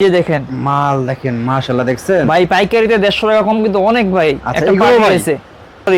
যে দেখেন মাল দেখেন মাশাআল্লাহ দেখছেন ভাই পাইকারিতে 150 টাকা কম কিন্তু অনেক ভাই আচ্ছা, একটা এগুলো পার্টি ভাই? হয়েছে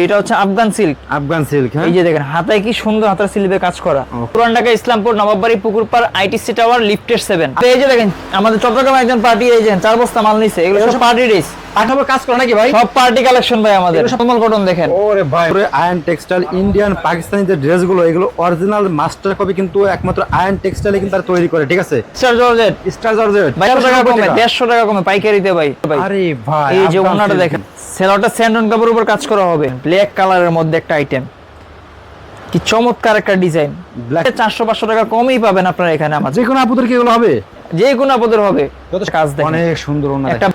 এটা হচ্ছে আফগান সিল্ক। আফগান সিল্ক হ্যাঁ এই যে দেখেন হাতায় কি সুন্দর হাতার সিল্কে কাজ করা পুরান ঢাকা ইসলামপুর নবাববাড়ি পুকুরপাড় আইটিসি টাওয়ার লিফটের 7। এই যে দেখেন আমাদের চট্টগ্রামে একজন পার্টি এই যে 4 বস্তা মাল নিছে এগুলো সব পার্টি ড্রেস পাঠাবো কাজ করে নাকি ভাই সব পার্টি কালেকশন ভাই আমাদের কমল কটন দেখেন। ওরে ভাই আয়ন টেক্সটাইল ইন্ডিয়ান পাকিস্তানি যে ড্রেসগুলো এগুলো অরিজিনাল মাস্টার কপি কিন্তু একমাত্র আয়ন টেক্সটাইলে কিন্তু তারা তৈরি করে ঠিক আছে স্টার জর্জেট স্টার জর্জেট 150 টাকা কমে 150 টাকা কমে পাইকারিতে ভাই। আরে ভাই এই যে আফগান ওনাটা সিল্ক। দেখেন সেলটা স্যান্ডন কাপড়ের উপর কাজ করা হবে ব্ল্যাক কালারের মধ্যে একটা আইটেম কি চমৎকার একটা ডিজাইন Black। 400-500 টাকা কমই পাবেন আপনারা এখানে আমাদের যে কোনো আপুদের কি এগুলো হবে যে কোনো আপদের হবে কাজ দেখেন অনেক সুন্দর ওনার একটা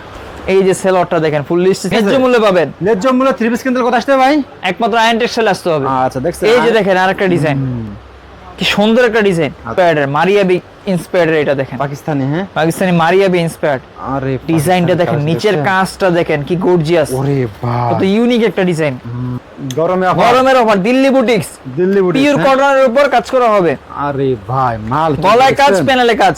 এই যে সেলরটা দেখেন ফুল লিস্ট আছে। ন্যায্য মূল্যে পাবেন ন্যায্য মূল্য 3 পিস কিনতে কথা আসতে ভাই একমাত্র আয়ন টেক্সটাইল আসতে হবে। আচ্ছা দেখছেন এই যে দেখেন আরেকটা ডিজাইন কি সুন্দর একটা ডিজাইন প্যাডের মারিয়াবি ইন্সপায়ার্ড এটা দেখেন পাকিস্তানি হ্যাঁ পাকিস্তানি মারিয়াবি ইন্সপায়ার্ড আরে ডিজাইনটা দেখেন নিচের কাজটা দেখেন কি গর্জিয়াস ওরে ভাই কত ইউনিক একটা ডিজাইন গরমে গরমের অফার দিল্লি বুটিক্স দিল্লি বুটি পিওর কটনের উপর কাজ করা হবে আরে ভাই মাল কি গলায় কাজ দেখছেন? প্যানেলে কাজ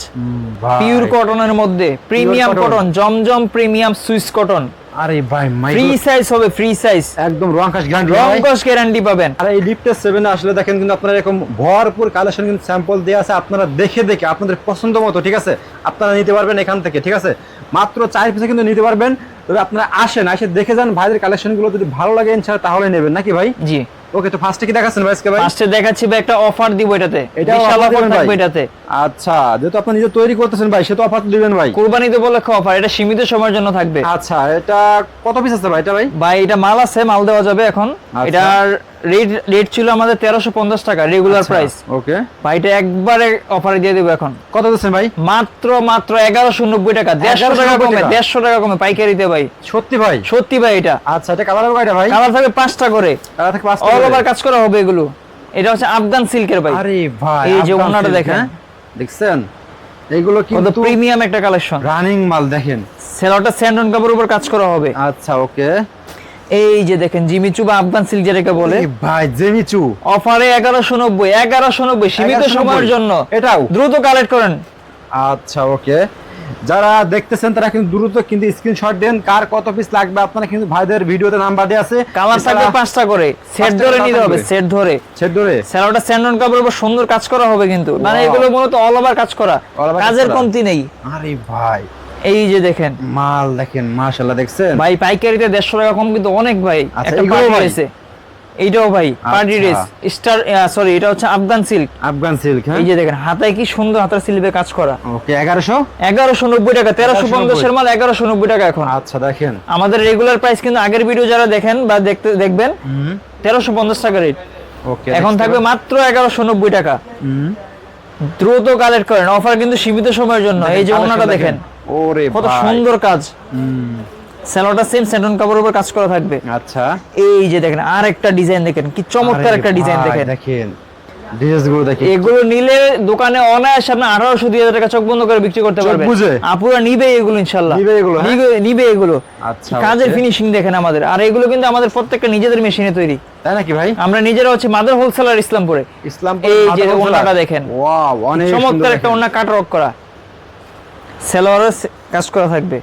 ভাই পিওর কটনের মধ্যে প্রিমিয়াম cotton। কটন জমজম প্রিমিয়াম সুইস কটন আরে ভাই ফ্রি সাইজ হবে ফ্রি সাইজ একদম রং কাশ গ্যারান্টি রং ভাই কস গ্যারান্টি পাবেন। আর এই লিফটের 7 এ আসলে দেখেন কিন্তু আপনারা এরকম ভরপুর কালেকশন কিন্তু স্যাম্পল দেয়া আছে আপনারা দেখে দেখে আপনাদের পছন্দ মতো ঠিক আছে আপনারা নিতে পারবেন এখান থেকে ঠিক আছে মাত্র 4 পিসে কিন্তু নিতে পারবেন তবে আপনারা আসেন এসে দেখে যান ভাইদের কালেকশন গুলো যদি ভালো লাগে ইনশাআল্লাহ তাহলে নেবেন নাকি ভাই জি ওকে তো ফার্স্টে কি দেখাচ্ছেন ভাই আজকে ভাই ফার্স্টে দেখাচ্ছি ভাই একটা অফার দিব এটাতে এটা বিশাল offer অফার দিবেন থাকবে ভাই? এটাতে আচ্ছা যেহেতু আপনি নিজে তৈরি করতেছেন ভাই সে তো অফার দিবেন ভাই কুরবানিতে উপলক্ষে অফার এটা সীমিত সময়ের জন্য থাকবে। আচ্ছা এটা কত পিস আছে ভাই এটা ভাই ভাই এটা মাল আছে মাল দেওয়া যাবে এখন আচ্ছা। এটার রেট ছিল আমাদের 1350 টাকা রেগুলার প্রাইস ওকে ভাই এটা একবারে অফারে দিয়ে দেব এখন কত দিচ্ছেন ভাই মাত্র 1190 টাকা 150 টাকা 1190 কমে টাকা। 150 টাকা কমে পাইকারিতে ভাই সত্যি ভাই সত্যি ভাই এটা আচ্ছা এটা কালার হবে কয়টা ভাই কালার থাকবে 5টা করে কালার থেকে 5টা অল ওভার কাজ করা হবে এগুলো এটা হচ্ছে আফগান সিল্কের ভাই আরে ভাই এই যে আফগান ওনাটা silk, দেখেন। হ্যাঁ? দেখছেন এগুলো কত কিন্তু প্রিমিয়াম একটা কালেকশন রানিং মাল দেখেন সেলটা স্যান্ডন কাপড়ের উপর কাজ করা হবে। আচ্ছা ওকে এই যে দেখেন জিমিচু বা আফগান সিল্ক যেটাকে বলে ভাই জেমিচু অফারে 1190 সীমিত 1190 সময়ের জন্য এটাও দ্রুত কালেক্ট করেন। আচ্ছা ওকে যারা দেখতেছেন তারা কিন্তু দ্রুত কিন্তু স্ক্রিনশট দেন কার কত পিস লাগবে আপনারা কিন্তু ভাইদের ভিডিওতে নাম্বার দেয়া আছে কালার থাকবে 5টা করে সেট 5টা ধরে colour নিতে হবে থাকবে। সেট ধরে ছেদ ধরে সেলটা স্যান্ডন কাপড়ের উপর সুন্দর কাজ করা হবে কিন্তু মানে Wow. এগুলো মূলত অল ওভার কাজ করা All over কাজ কাজের করা। কমতি নেই। আরে ভাই এই যে দেখেন মাল দেখেন মাশাআল্লাহ দেখছেন ভাই পাইকারিতে 150 টাকা কম কিন্তু অনেক ভাই আচ্ছা, একটা এগুলো পার্টি ভাই? হয়েছে এইটাও ভাই পার্টি আচ্ছা। ড্রেস স্টার সরি এটা হচ্ছে আফগান সিল্ক। আফগান সিল্ক হ্যাঁ এই যে দেখেন হাতায় কি সুন্দর হাতার সিল্কে কাজ করা ওকে 1100 1190 টাকা 1350 এর মাল 1190 টাকা এখন। আচ্ছা দেখেন আমাদের রেগুলার প্রাইস কিন্তু আগের ভিডিও যারা দেখেন বা দেখবেন 1350 টাকা রেট ওকে এখন থাকবে মাত্র 1190 টাকা। দ্রুত কালেক্ট করেন অফার কিন্তু সীমিত সময়ের জন্য। এই যে ওনাটা দেখেন ওরে কত ভাই। সুন্দর কাজ সেলোটা সেম স্যান্ডন কাপড়ের উপর কাজ করা থাকবে। আচ্ছা এই যে দেখেন আর একটা ডিজাইন দেখেন কি চমৎকার আরে একটা ডিজাইন ভাই, দেখেন দেখেন ড্রেসগুলো দেখেন এগুলো নিলে দোকানে অনায়াসে আপনি 1800-2000 টাকা চোখ বন্ধ করে বিক্রি করতে চোখ পারবেন বুজে? আপুরা নিবে এগুলো ইনশাআল্লাহ নিবে এগুলো, হ্যাঁ? নিবে এগুলো। আচ্ছা কাজের okay। ফিনিশিং দেখেন আমাদের আর এগুলো কিন্তু আমাদের প্রত্যেকটা নিজেদের মেশিনে তৈরি তাই নাকি ভাই আমরা নিজেরা হচ্ছে মাদার হোলসেলার ইসলামপুরে। ইসলাম এই যে ওনাটা দেখেন ওয়াও অনেক চমৎকার একটা ওনা কাট রক করা সেলোয়ারের কাজ করা থাকবে।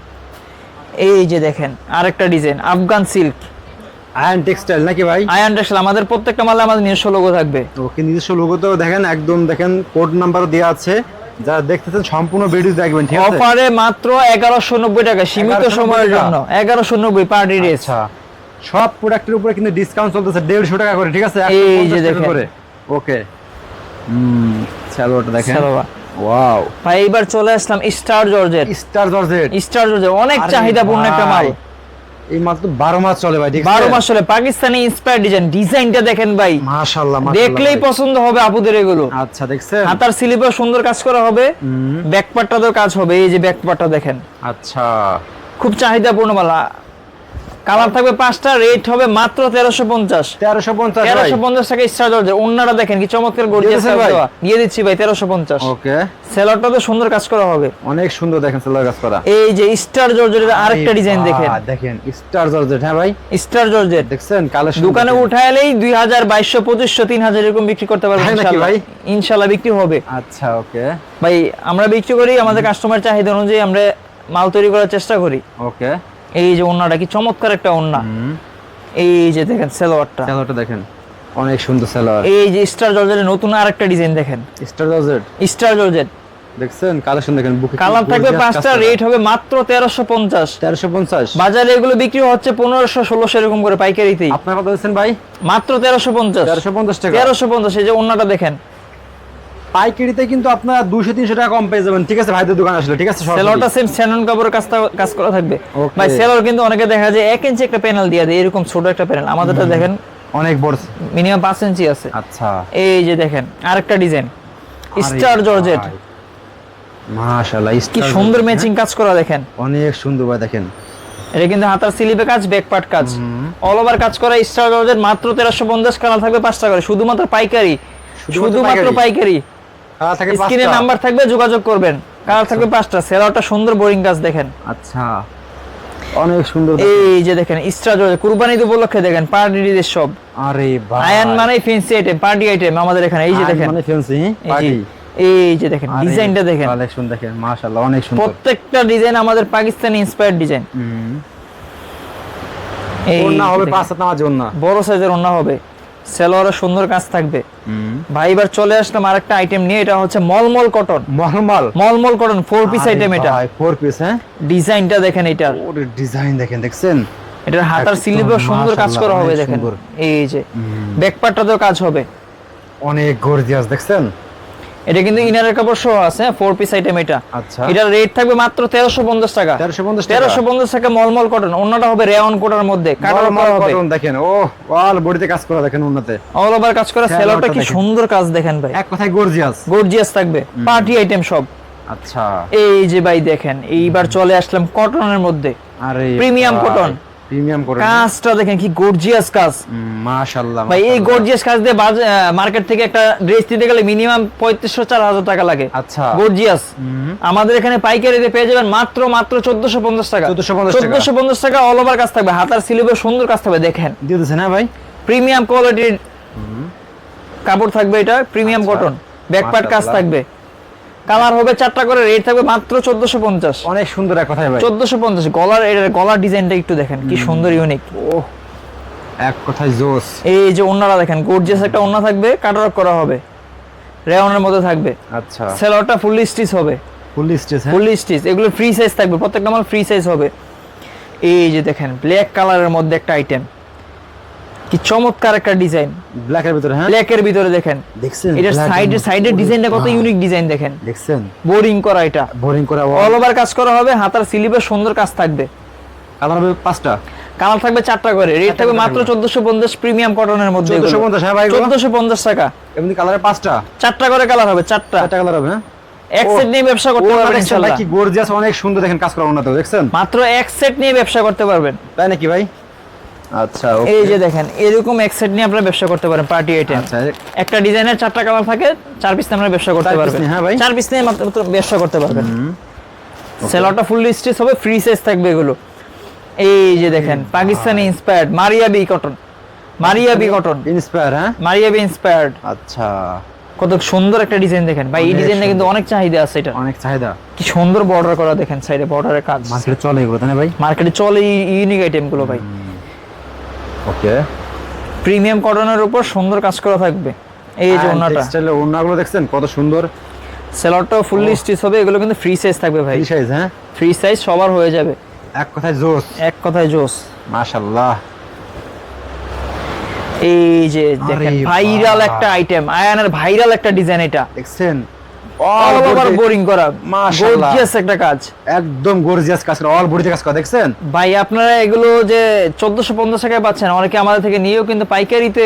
এই যে দেখেন আরেকটা design Afghan silk ion textile নাকি ভাই আয়ন টেক্সটাইল আমাদের প্রত্যেকটা মালে আমাদের নিজস্ব লোগো থাকবে। ওকে নিজস্ব লোগো তো দেখেন একদম দেখেন কোড নাম্বারও দেওয়া আছে যারা দেখতেছেন সম্পূর্ণ ভিডিও দেখবেন ঠিক আছে অফারে মাত্র 1190 টাকা সীমিত 1190 সময়ের টাকা। জন্য 1190 পার্টি ড্রেস। আচ্ছা সব প্রোডাক্টের উপরে কিন্তু ডিসকাউন্ট চলতেছে 150 টাকা করে ঠিক আছে এই 150 যে টাকা দেখেন। করে ওকে সালোয়ারটা দেখেন সালোয়া। ওয়াও ভাই এবার চলে আসলাম star georgette. Star georgette star georgette অনেক আরে চাহিদাপূর্ণ একটা মাল ভাই, এই মাল তো 12 মাস চলে ভাই ঠিক আছে 12 মাস চলে পাকিস্তানি ইন্সপায়ার্ড ডিজাইনটা দেখেন ভাই মাশাআল্লাহ দেখলেই পছন্দ হবে আপুদের এগুলো। আচ্ছা দেখছেন হাতার স্লিপে সুন্দর কাজ করা হবে ব্যাক পার্টটাতেও কাজ হবে এই যে ব্যাক পার্টটা দেখেন আচ্ছা খুব চাহিদাপূর্ণ মাল কালার থাকবে 5টা রেট হবে মাত্র 1350 1350 ভাই 1350 টাকা স্টার জর্জেট ওন্নাটা দেখেন কি চমৎকার গর্জিয়াস দিয়েছেন কাজ ভাই? দেওয়া দিয়ে দিচ্ছি ভাই 1350 ওকে সেলরটাতে সুন্দর কাজ করা হবে। অনেক সুন্দর দেখেন সেলার কাজ করা এই যে স্টার জর্জেটের আরেকটা ডিজাইন দেখেন দেখেন স্টার জর্জেট হ্যাঁ ভাই স্টার জর্জেট দেখছেন কালেকশন দোকানে উঠাইলেই 2000 2200 2500 3000 এরকম বিক্রি করতে পারবেন তাই নাকি ইনশাআল্লাহ ভাই? ইনশাআল্লাহ বিক্রি হবে আচ্ছা ওকে ভাই আমরা বিক্রি করি আমাদের কাস্টমার চাহিদা অনুযায়ী আমরা মাল তৈরি করার চেষ্টা করি। ওকে, এই যে ওন্নাটা কি চমৎকার একটা ওন্না, এই যে দেখেন সালোয়ারটা, সালোয়ারটা দেখেন অনেক সুন্দর সালোয়ার। এই যে স্টার জর্জেটের নতুন আরেকটা ডিজাইন দেখেন, স্টার জর্জেট, স্টার জর্জেট দেখছেন কালেকশন দেখেন, বুকে কালার থাকবে 5টা, রেট হবে মাত্র 1350। 1350, বাজারে এগুলো বিক্রি হচ্ছে 1500 1600 এরকম করে পাইকারিতেই, আপনার কত দিচ্ছেন ভাই? মাত্র 1350। 1350 টাকা, 1350। এই যে ওন্নাটা দেখেন, পাইকারিতে কিন্তু আপনারা 200-300 টাকা কম পেয়ে যাবেন, ঠিক আছে ভাইদের দোকান আসলে, ঠিক আছে। সেলরটা সেম স্যানন কাপড়ের কাজ করা থাকবে Okay. ভাই। সেলর কিন্তু অনেকে দেখা যায় 1 ইঞ্চি একটা প্যানেল দিয়ে দেয়, এরকম ছোট একটা প্যানেল, আমাদেরটা দেখেন অনেক বড়, মিনিমাম 5 ইঞ্চি আছে। আচ্ছা, এই যে দেখেন আরেকটা ডিজাইন স্টার জর্জেট, মাশাআল্লাহ, কি সুন্দর ম্যাচিং কাজ করা দেখেন, অনেক সুন্দর ভাই দেখেন। এটা কিন্তু হাতার স্লিপে কাজ, ব্যাক পার্ট কাজ, অল ওভার কাজ করা স্টার জর্জেট, মাত্র 1350। কালার থাকবে 5টা করে, শুধুমাত্র পাইকারি, শুধুমাত্র পাইকারি। কালার থাকে 5টা, স্ক্রিনে নাম্বার থাকবে, যোগাযোগ করবেন। কালার থাকবে 5টা। সেলরটা সুন্দর বোরিং কাজ দেখেন, আচ্ছা, অনেক সুন্দর। এই যে দেখেন স্টার জর্জেট, কুরবানি উপলক্ষে দেখেন পার্টি ডিজাইন সব। আরে ভাই, আয়ান মানে ফ্যান্সি আইটেম, পার্টি আইটেম আমাদের এখানে। এই যে দেখেন মানে ফ্যান্সি এই পার্টি, যে- এই যে দেখেন ডিজাইনটা দেখেন, কালেকশন দেখেন, মাশাআল্লাহ অনেক সুন্দর। প্রত্যেকটা ডিজাইন আমাদের পাকিস্তানি ইন্সপায়ার্ড ডিজাইন। এই ওন্না হবে দেখেন, 5 হাত নামাজ ওন্না, বড় সাইজের ওন্না হবে, সেলোয়ারে সুন্দর কাজ থাকবে। ভাই এবার চলে আসলাম আরেকটা আইটেম নিয়ে, এটা হচ্ছে মলমল কটন। মহমাল, মলমল কটন 4 পিস আইটেম। এটা 4 পিস, হ্যাঁ, ডিজাইনটা দেখেন, এটার ওরে ডিজাইন দেখেন, দেখছেন এটার হাতার একদম স্লিভে সুন্দর কাজ করা মাশাআল্লাহ, হবে অনেক দেখেন। সুন্দর। এই যে ব্যাক পার্টটাতেও কাজ হবে। অনেক গর্জিয়াস, দেখছেন। এটা কিন্তু ইনারের কাপড় সহ আছে, 4 পিস আইটেম এটা। আচ্ছা, এটার রেট থাকবে মাত্র 1350 টাকা। 1350 টাকা, 1350 টাকা মলমল কটন। অন্যটা হবে রেয়ন কোটার মধ্যে, কাটার করা হবে, কটন দেখেন, ও অল বডিতে কাজ করা দেখেন, উন্নতে অল ওভার কাজ করা। সেলোয়ারটা সেলোয়ারটা কি দেখেন। সুন্দর কাজ দেখেন ভাই, এক কথায় গর্জিয়াস। গর্জিয়াস থাকবে, পার্টি আইটেম সব। আচ্ছা, এই যে ভাই দেখেন, এইবার চলে আসলাম কটনের মধ্যে, আরে প্রিমিয়াম কটন। প্রিমিয়াম কটন, কাজটা দেখেন কি গর্জিয়াস কাজ মাশাআল্লাহ ভাই। এই গর্জিয়াস কাজ দিয়ে মার্কেট থেকে একটা ড্রেস দিতে গেলে মিনিমাম 3500-4000 টাকা লাগে। আচ্ছা, গর্জিয়াস আমাদের এখানে পাইকারিতে পেয়ে যাবেন মাত্র 1450 টাকা। 1450 টাকা অল ওভার কাজ থাকবে, হাতার স্লিভে সুন্দর কাজ থাকবে দেখেন, দিয়ে দিছেন, হ্যাঁ ভাই, প্রিমিয়াম কোয়ালিটির কাপড় থাকবে, এটা প্রিমিয়াম কটন, ব্যাক পার্ট কাজ মাশাআল্লাহ। থাকবে। কালার হবে 4টা করে, রেট থাকবে মাত্র 1450। অনেক সুন্দর এক কথায় ভাই, 1450। গলার ডিজাইনটা একটু দেখেন কি সুন্দর, ইউনিক। ও এক কথায় জোস। এই যে ওন্নাটা দেখেন, গর্জিয়াস একটা ওন্না থাকবে, কাটওয়ার্ক করা হবে, রেয়নের মধ্যে থাকবে। আচ্ছা, সেলোয়ারটা ফুললি স্টিচ হবে, ফুল স্টিচ, হ্যাঁ, ফুললি স্টিচ। এগুলো ফ্রি সাইজ থাকবে, প্রত্যেকটা মাল ফ্রি সাইজ হবে। এই যে দেখেন ব্ল্যাক কালারের মধ্যে একটা আইটেম, কি চমৎকার একটা ডিজাইন, ব্ল্যাকের ভিতরে, হ্যাঁ, ব্ল্যাকের ভিতরে দেখেন। দেখছেন এটার black এর সাইডের মধ্যে। ডিজাইনটা কত বাহ, ইউনিক ডিজাইন দেখেন, দেখছেন বোরিং করা, এটা বোরিং করে অল ওভার কাজ করা হবে, হাতার স্লিভে সুন্দর কাজ থাকবে। কালার হবে 5টা, কালার থাকবে 4টা করে, রেট থাকবে মাত্র 1450। প্রিমিয়াম কটনের মধ্যে 1450, হ্যাঁ ভাই, 1450 টাকা। এমনি কালারে 5টা, 4টা করে কালার হবে, 4টা। 4টা কালার হবে, হ্যাঁ। এক সেট নিয়ে ব্যবসা করতে ওটা পারবেন দেখছেন ভাই, ইনশাআল্লাহ। কি গর্জিয়াস, অনেক সুন্দর দেখেন কাজ করা উন্নত, দেখছেন, মাত্র এক সেট নিয়ে ব্যবসা করতে পারবেন। তাই নাকি ভাই? আচ্ছা, এই যে দেখেন এরকম এক সেট নিয়ে আপনারা ব্যবসা করতে পারেন, পার্টি আইটেম। আচ্ছা, একটা ডিজাইনের 4টা কালার থাকে, 4 পিস নিয়ে আপনারা ব্যবসা করতে 4 piece পারবেন। নিয়ে, হ্যাঁ ভাই। 4 পিস নিয়ে মাত্র ব্যবসা করতে পারবেন। সেলোয়ারটা ফুললি স্টিচ হবে, ফ্রি সাইজ থাকবে এগুলো। এই যে দেখেন Pakistani inspired Maria B cotton, Maria B cotton, inspire, হ্যাঁ, মারিয়াবি ইন্সপায়ার্ড। আচ্ছা, কত সুন্দর একটা ডিজাইন দেখেন ভাই, এই অনেক ডিজাইনটা কিন্তু সুন্দর। অনেক চাহিদা আছে, এটা অনেক চাহিদা, কি সুন্দর বর্ডার করা দেখেন, সাইডে বর্ডারের কাজ। মার্কেটে চলে এগুলো, তাই না ভাই? মার্কেটে চলে ইউনিক আইটেম গুলো ভাই। ওকে, প্রিমিয়াম কটনের উপর সুন্দর কাজ করা থাকবে। এই যে ওন্নাটা, টেক্সটাইলের ওন্নাগুলো দেখছেন কত সুন্দর, সেলরটাও ফুললি স্টিচ হবে, এগুলো কিন্তু ফ্রি সাইজ থাকবে ভাই, ফ্রি সাইজ, হ্যাঁ, ফ্রি সাইজ সবার হয়ে যাবে। এক কথায় জোস, এক কথায় জোস। মাশাআল্লাহ। এই যে দেখেন আরে ভাইরাল বাহ। একটা আইটেম, আয়ানের ভাইরাল একটা ডিজাইন, এটা দেখছেন অল ওভার বোরিং করা, মাশাআল্লাহ। গর্জিয়াস একটা কাজ একদম গর্জিয়াস কাজ করা, অল বডিতে কাজ করা, দেখছেন ভাই। আপনারা এগুলো যে 1450 টাকায় পাচ্ছেন, অনেকে আমাদের থেকে নিয়েও কিন্তু পাইকারিতে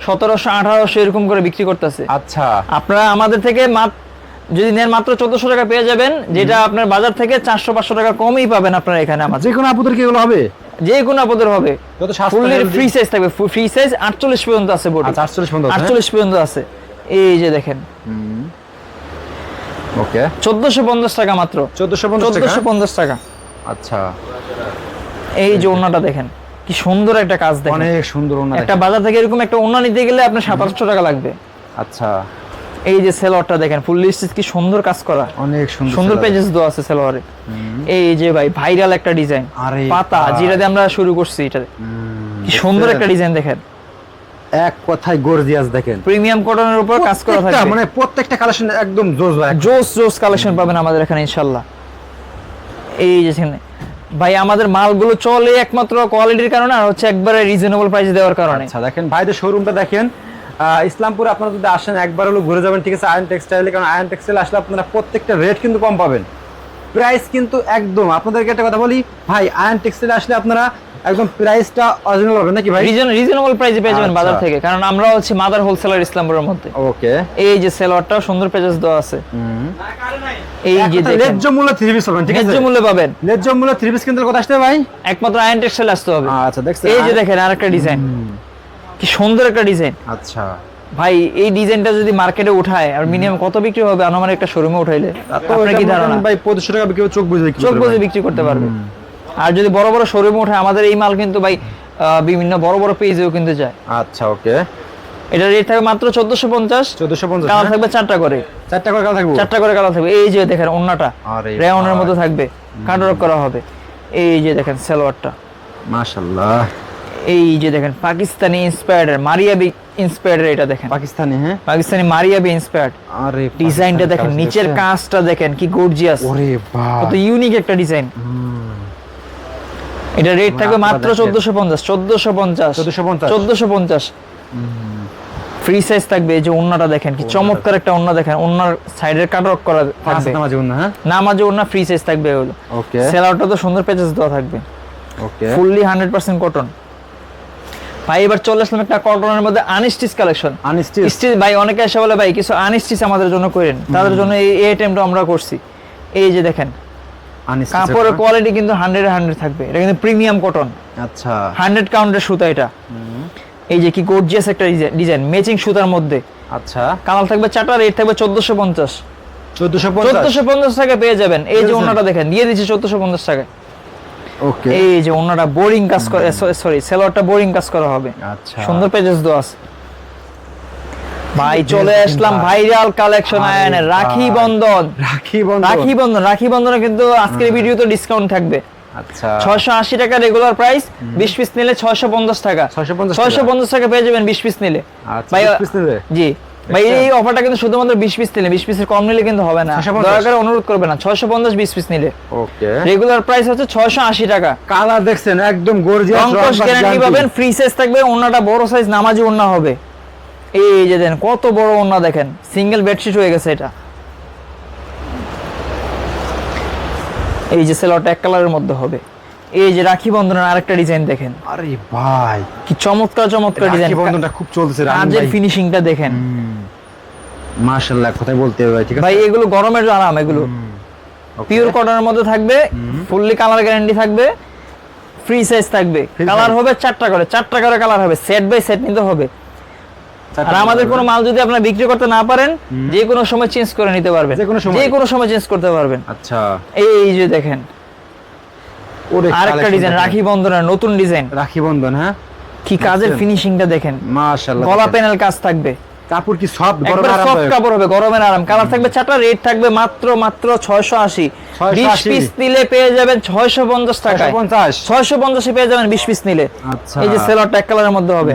1700-1800 এরকম করে বিক্রি করতেছে। আচ্ছা, আপনারা আমাদের থেকে যদি নেন মাত্র 1400 টাকা পেয়ে যাবেন, যেটা আপনার বাজার থেকে 400-500 টাকা কমই পাবেন আপনারা এখানে আমাদের। যে কোনো আপুদের কি এগুলো হবে? যে কোনো আপনাদের হবে, যত সস্তা ফুললি healthy। ফ্রি সাইজ থাকবে, ফ্রি সাইজ 48 পর্যন্ত আছে বডি, আচ্ছা, 48 পর্যন্ত আছে, 48 পর্যন্ত আছে। এই যে দেখেন ওকে, 1450 টাকা মাত্র, 1450 টাকা, 1450 টাকা। আচ্ছা, এই যে ওন্নাটা দেখেন কি সুন্দর একটা কাজ দেখেন, অনেক সুন্দর ওন্না একটা দেখেন। বাজার থেকে এরকম একটা ওন্না নিতে গেলে আপনার 700-800 টাকা লাগবে। আচ্ছা, এই যে সেলোয়ারটা দেখেন ফুললি স্টিচ কি সুন্দর কাজ করা, অনেক সুন্দর সুন্দর পেজেস দেওয়া আছে সেলোয়ারে। এই যে ভাই ভাইরাল একটা ডিজাইন, আরে পাতা ভাই। যেটা দিয়ে আমরা শুরু করছি, এটা কি সুন্দর একটা ডিজাইন দেখেন, এক কথায় গর্জিয়াস দেখেন, প্রিমিয়াম কটনের উপর কাজ করা প্রত্যেকটা থাকবে, মানে প্রত্যেকটা কালেকশন একদম জোস ভাই। জোস জোস কালেকশন পাবেন আমাদের এখানে ইনশাআল্লাহ। এই যে এখানে ভাই আমাদের মালগুলো চলে একমাত্র কোয়ালিটির কারণে, আর হচ্ছে একবারে রিজনেবল প্রাইসে দেওয়ার কারণে। আচ্ছা দেখেন ভাইদের শোরুমটা দেখেন, ইসলামপুরে আপনারা যদি আসেন একবার হলো ঘুরে যাবেন, ঠিক আছে, আয়ন টেক্সটাইলে, কারণ আয়ন টেক্সটাইল আসলে আপনারা প্রত্যেকটা রেট কিন্তু কম পাবেন, প্রাইস কিন্তু একদম। আপনাদেরকে একটা কথা বলি ভাই, আয়ন টেক্সটাইলে আসলে আপনারা একদম প্রাইসটা অরিজিনাল পাবেন নাকি ভাই? রিজনেবল প্রাইসে পেয়ে যাবেন আচ্ছা। বাজার থেকে, কারণ আমরা হচ্ছে মাদার হোলসেলার ইসলামপুরের মধ্যে। ওকে, এই যে সেলোয়ারটাও সুন্দর পেজেস দেওয়া আছে, এই যে দেখেন ন্যায্য মূল্য থ্রি পিস পাবেন, ঠিক আছে, ন্যায্য মূল্যে পাবেন। ন্যায্য মূল্য থ্রি পিস কিন্তু কথা আসতে ভাই একমাত্র আয়ন টেক্সটাইল আসতে হবে। আচ্ছা দেখছেন, এই যে দেখেন আরেকটা ডিজাইন, কি সুন্দর একটা ডিজাইন আচ্ছা ভাই। এই ডিজাইনটা যদি মার্কেটে উঠায় আর মিনিমাম কত বিক্রি হবে আনুমানিক একটা শোরুমে উঠাইলে তো আপনার কি ধারণা? ভাই 2500 টাকা বিক্রি হবে, চোখ বুঝে বিক্রি চোখ করবে বুঝে ভাই। বিক্রি করতে পারবে। আর যদি বড় বড় শোরুমে উঠায়, আমাদের এই মাল কিন্তু ভাই বিভিন্ন বড় বড় পেজেও কিন্তু যায়। আচ্ছা ওকে, এটা রেট থাকবে মাত্র 1450, 1450 কালার থাকবে 4টা করে, 4টা করে কালার থাকবে, 4টা করে কালার থাকবে। এই যে দেখেন ওন্নাটা আরে রেওনের ভাই। মধ্যে থাকবে, কাটওয়ার্ক করা হবে। এই যে দেখেন সালোয়ারটা, মাশাআল্লাহ, এই যে দেখেন পাকিস্তানি ইন্সপায়ার্ড মারিয়াবি ইন্সপায়ার্ড, এটা দেখেন পাকিস্তানি, হ্যাঁ পাকিস্তানি মারিয়াবি ইন্সপায়ার্ড। আরে ডিজাইনটা দেখেন, নিচের কাজটা দেখেন কি গর্জিয়াস, ওরে বাহ, কত ইউনিক একটা ডিজাইন। এটা রেট থাকবে মাত্র 1450, 1450, 1450 ফ্রি সাইজ থাকবে। এই যে ওন্নাটা দেখেন কি চমৎকার একটা ওন্না, দেখেন ওন্নার সাইডের কাটওয়ার্ক করা থাকবে, নামাজি উন্না, হ্যাঁ নামাজে ওন্না ফ্রি সাইজ থাকবে এগুলো। ওকে সেলারটা তো সুন্দর পেজেস দেওয়া থাকবে, ওকে, ফুললি 100% কটন। ভাই এবার চলে আসলাম একটা কটনের মধ্যে আনস্টিচ কালেকশন। আনস্টিচ স্টিচ ভাই অনেকে এসে বলে ভাই কিছু আনস্টিচ আমাদের জন্য করেন, তাদের জন্য এই আইটেমটা আমরা করছি। এই যে দেখেন আনস্টিচ কাপড়ের কোয়ালিটি কিন্তু 100 থাকবে, এটা কিন্তু প্রিমিয়াম কটন, আচ্ছা 100 কাউন্টের সুতা এটা। এই যে কি গর্জিয়াস একটা ডিজাইন, ম্যাচিং সুতার মধ্যে, আচ্ছা কালার থাকবে 4টা, রেট থাকবে 1450, 1450 টাকা পেয়ে যাবেন। এই যে ওন্নাটা দেখেন দিয়ে দিচ্ছি 1450 টাকায়। ওকে, এই যে ওন্নাটা বোরিং কাজ করে, সরি সেলোয়ারটা বোরিং কাজ করা হবে, আচ্ছা সুন্দর পেজেস দেওয়া আছে। ভাই চলে আসলাম ভাইরাল কালেকশন আয়নের রাখি বন্ধন। রাখি বন্ধনে কিন্তু আজকের ভিডিওতে ডিসকাউন্ট থাকবে। আচ্ছা 680 টাকা রেগুলার প্রাইস, 20 পিস নিলে 650 টাকা, 650 টাকা পেয়ে যাবেন 20 পিস নিলে। আচ্ছা ভাই 20 পিস নিলে, জি ভাই এই অফারটা কিন্তু শুধুমাত্র 20 পিস নিলে, 20 পিসের কম নিলে কিন্তু হবে না, 650 দয়া করে অনুরোধ করবেন না। 650 20 পিস নিলে ওকে, রেগুলার প্রাইস হচ্ছে 680 টাকা। কালার দেখছেন একদম গর্জিয়াস, রংকশ গ্যারান্টি পাবেন, ফ্রি সাইজ থাকবে, ওন্নাটা বড় সাইজ নামাজি ওন্না হবে। এই যে দেখেন কত বড় ওন্না, দেখেন সিঙ্গেল বেডশিট হয়ে গেছে এটা। এই যে সেলোয়ারটা এক কালারের মধ্যে হবে। এই যে রাখি বন্ধনের আরেকটা ডিজাইন দেখেন, আরে ভাই কি চমৎকার চমৎকার ডিজাইন, রাখি বন্ধনটা খুব চলতেছে কাজের ফিনিশিংটা দেখেন মাশাআল্লাহ, কথাই বলতে হবে ভাই, ঠিক আছে ভাই। এগুলো গরমের আরাম, এগুলো পিওর কটনের মধ্যে থাকবে, ফুললি কালার গ্যারান্টি থাকবে, ফ্রি সাইজ থাকবে, কালার হবে 4টা করে, 4টা করে কালার হবে, সেট বাই সেট নিতে হবে। আর আমাদের কোনো মাল যদি আপনারা বিক্রি করতে না পারেন, যে কোনো সময় চেঞ্জ করে নিতে পারবেন, যে কোনো সময় চেঞ্জ করতে পারবেন। আচ্ছা এই যে দেখেন আরেকটা ডিজাইন রাখি বন্ধনের নতুন ডিজাইন, রাখি বন্ধন, হ্যাঁ কি কাজের ফিনিশিংটা দেখেন, মাশাআল্লাহ, গলা প্যানেল কাজ থাকবে, কাপড় কি সফট, একবার সফট কাপড় হবে, গরমের আরাম। কালার থাকবে 4টা, রেট থাকবে মাত্র 680, 20 পিস নিলে পেয়ে যাবেন 650 টাকায়, 650 এ পেয়ে যাবেন 20 পিস নিলে। আচ্ছা এই যে সেলোয়ারটা এক কালারের মধ্যে হবে।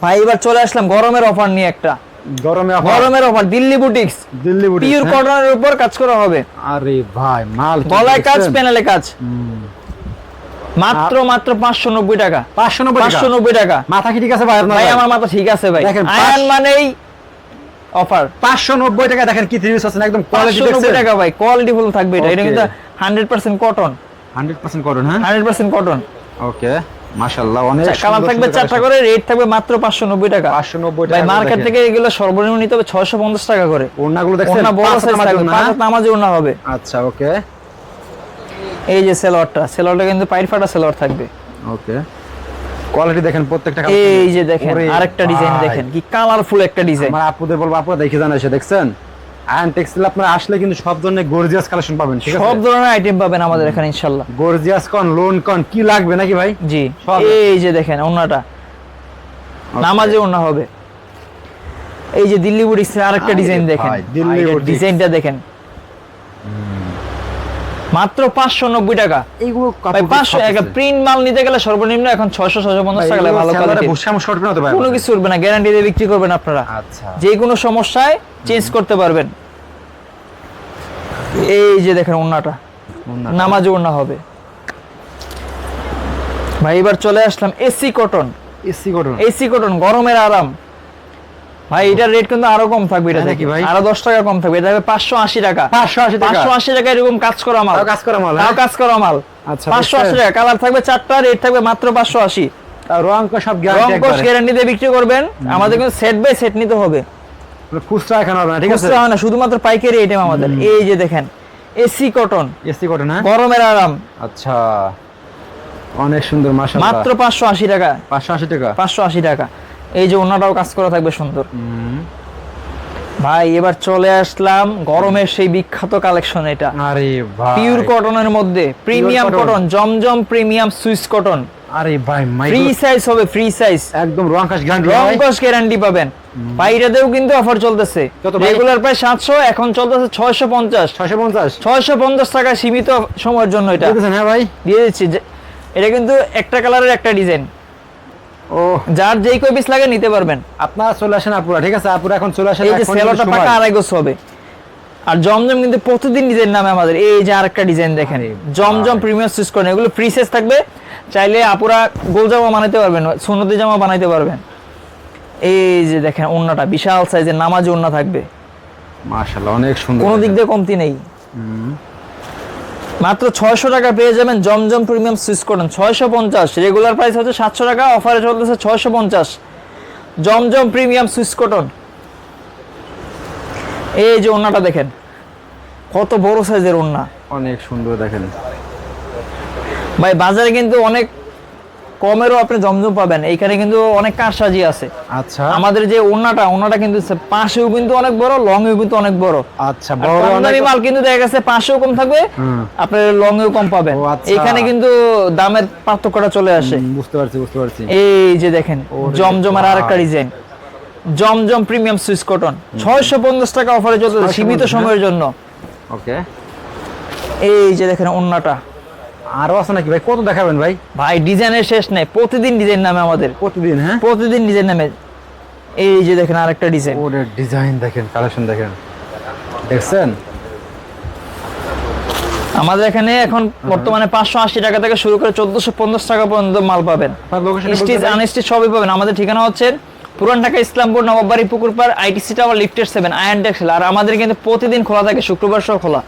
ভাই এবার চলে আসলাম গরমের অফার নিয়ে একটা, গরমের অফার দিল্লি বুটিক্স, পিওর কটনের উপর কাজ করা হবে। আরে ভাই মাল গলায় কাজ, প্যানেলে কাজ, মাত্র 590 টাকা, 590 টাকা। মাথা কি ঠিক আছে ভাই আপনার? ভাই আমার মাথা ঠিক আছে ভাই, দেখেন, আয়ন মানেই অফার। 590 টাকা, দেখেন কি থ্রি পিস আছে, একদম কোয়ালিটি 590 টাকা ভাই, কোয়ালিটি ফুল থাকবে এটা। এটা কিন্তু 100% কটন, 100% কটন, হ্যাঁ 100% কটন। ওকে মাশাআল্লাহ, অনেক কালার থাকবে 4টা করে, রেট থাকবে মাত্র 590 টাকা। 590 ভাই টাকা। মার্কেট থেকে এগুলো সর্বনিম্ন নিতে হবে 650 টাকা করে। ওড়নাগুলো দেখছেন, ওড়না বড় সাইজ থাকবে, 5 নামাজি ওড়না হবে। আচ্ছা ওকে, এই যে সেলোয়ারটা কিন্তু পাইর ফাটা সেলোয়ার থাকবে। ওকে কোয়ালিটি দেখেন প্রত্যেকটা। এই যে দেখেন আরেকটা ডিজাইন দেখেন, কি কালারফুল একটা ডিজাইন। আমার আপুদের বলবো, আপুরা দেখে জানা এসে দেখছেন, আয়ন টেক্সটাইল আপনারা আসলে কিন্তু সব ধরনের গর্জিয়াস কালেকশন পাবেন, ঠিক আছে সব ধরনের আইটেম পাবেন আমাদের এখানে ইনশাআল্লাহ। গর্জিয়াস কোন লোন কোন কি লাগবে নাকি ভাই? জি সব। এই যে দেখেন ওন্নাটা নামাজে ওন্না হবে। এই যে দিল্লি বুটিক্সের আরেকটা আরে ডিজাইন দেখেন, ভাই, দিল্লি বুটিক্স। ডিজাইনটা দেখেন, মাত্র 590 টাকা। এইগুলো ভাই 500 একটা প্রিন্ট মাল নিতে গেলে সর্বনিম্ন এখন 600-650 টাকা লাগে ভালো কোয়ালিটি। কোনো কিছু উঠবে না, গ্যারান্টি দিয়ে বিক্রি করবেন আপনারা। আচ্ছা, যে কোনো সমস্যায় চেঞ্জ করতে পারবেন। এই যে দেখেন ওন্নাটা, নামাজি ওন্না হবে। ভাই এবার চলে আসলাম এসি কটন। এসি কটন গরমের আরাম। ভাই এটার রেট কিন্তু আরো কম থাকবে, এটা তাই নাকি থেকে ভাই? আরো 10 টাকা কম থাকবে। এটা হবে 580 টাকা। 580 টাকা। 580 টাকা এরকম কাজ করা মাল। তাও কাজ করা মাল, তাও হ্যাঁ? কাজ করা মাল। আচ্ছা, 580 টাকা, কালার থাকবে 4টা, রেট থাকবে মাত্র 580। রং কস সব রং গ্যারান্টি কস গ্যারান্টি দিয়ে বিক্রি করবেন। আমাদের কিন্তু সেট বাই সেট নিতে হবে, খুচরা এখানে হবে না, ঠিক আছে? খুচরা হয় না, শুধুমাত্র পাইকারি আইটেম আমাদের। এই যে দেখেন এসি কটন, এসি কটন, হ্যাঁ? গরমের আরাম, আচ্ছা, অনেক সুন্দর মাশাআল্লাহ। মাত্র 580 টাকা। 580 টাকা। 580 টাকা। এই যে ওনাটাও কাজ করা থাকবে সুন্দর। ভাই এবার চলে আসলাম গরমের সেই বিখ্যাত কালেকশন। এটা আরে ভাই, পিওর কটনের মধ্যে প্রিমিয়াম cotton। কটন, জমজম প্রিমিয়াম সুইস কটন। আরে ভাই, ফ্রি সাইজ হবে, ফ্রি সাইজ, একদম রং কস গ্যারান্টি রং ভাই। কস গ্যারান্টি পাবেন। ভাই এটাতেও কিন্তু অফার চলতেছে, কত ভাই? রেগুলার প্রায় 700, এখন চলতেছে 650। 650 650 টাকা সীমিত সময়ের জন্য এটা দিতেছেন, হ্যাঁ ভাই? দিয়ে দিচ্ছি। এটা কিন্তু একটা কালারের একটা ডিজাইন, ও, যার যেই কয় পিস লাগে নিতে পারবেন। আপনারা চলে আসেন আপুরা, ঠিক আছে? আপুরা এখন চলে আসেন, এই যে এখন সেলোটা কিন্তু পাকা সময়। 2.5 গজ হবে। আর জমজম কিন্তু প্রতিদিন ডিজাইন নামে আমাদের। এই যে আরেকটা ডিজাইন দেখেন, জমজম প্রিমিয়াম সুইচ করেন, এগুলো ফ্রি সাইজ থাকবে। চাইলে আপুরা গোল জামা বানাইতে পারবেন, সুন্নতি জামা বানাইতে পারবেন। এই যে দেখেন ওন্নাটা বিশাল সাইজের নামাজি ওন্না থাকবে, মাশাআল্লাহ, অনেক সুন্দর। কোনো দিক দিয়ে কমতি নেই। মাত্র 600 টাকা পেয়ে যাবেন Zamzam premium Swiss cotton. 650, regular price হচ্ছে 700 টাকা, অফারে চলতেছে 650। Zamzam premium Swiss cotton. এই যে ওন্নাটা দেখেন, কত বড় সাইজের ওন্না। অনেক সুন্দর দেখেন। ভাই বাজারে কিন্তু অনেক কমেরও আপনি জমজম পাবেন, এইখানে কিন্তু অনেক কারসাজি আছে। আচ্ছা, আমাদের যে ওন্নাটা কিন্তু পাশেও কিন্তু অনেক বড়, লং এও কিন্তু অনেক বড়। আচ্ছা, আর বড় কম দামি অনেক। মাল কিন্তু দেখা গেছে পাশেও কম থাকবে, আপনার লং এও কম পাবেন। ও আচ্ছা। এখানে কিন্তু দামের পার্থক্যটা চলে আসে। বুঝতে পারছি, বুঝতে পারছি। এই যে দেখেন জমজমের আরেকটা ডিজাইন, জমজম প্রিমিয়াম সুইচ কটন। 650 টাকা অফারে চলছে 650, সীমিত সময়ের জন্য। ওকে, এই যে দেখেন ওন্নাটা। আরো আছে নাকি ভাই? কত দেখাবেন ভাই? ভাই ডিজাইনের শেষ নেই, প্রতিদিন ডিজাইন নামে আমাদের, প্রতিদিন, হ্যাঁ? প্রতিদিন ডিজাইন নামে। এই যে দেখেন আরেকটা ডিজাইন, ওরে ডিজাইন দেখেন, কালেকশন দেখেন, দেখছেন? আমাদের এখানে এখন বর্তমানে 580 টাকা থেকে শুরু করে 1450 টাকা পর্যন্ত মাল পাবেন। আপনার লোকেশন স্টিচ আনস্টিচ সবই পাবেন। আমাদের ঠিকানা হচ্ছে পুরান ঢাকা ইসলামপুর নবাববাড়ি পুকুরপাড়, আইটিসি টাওয়ার, লিফটের 7, আয়ন টেক্সটাইল। আর আমাদের কিন্তু প্রতিদিন খোলা থাকে, শুক্রবার সহ খোলা।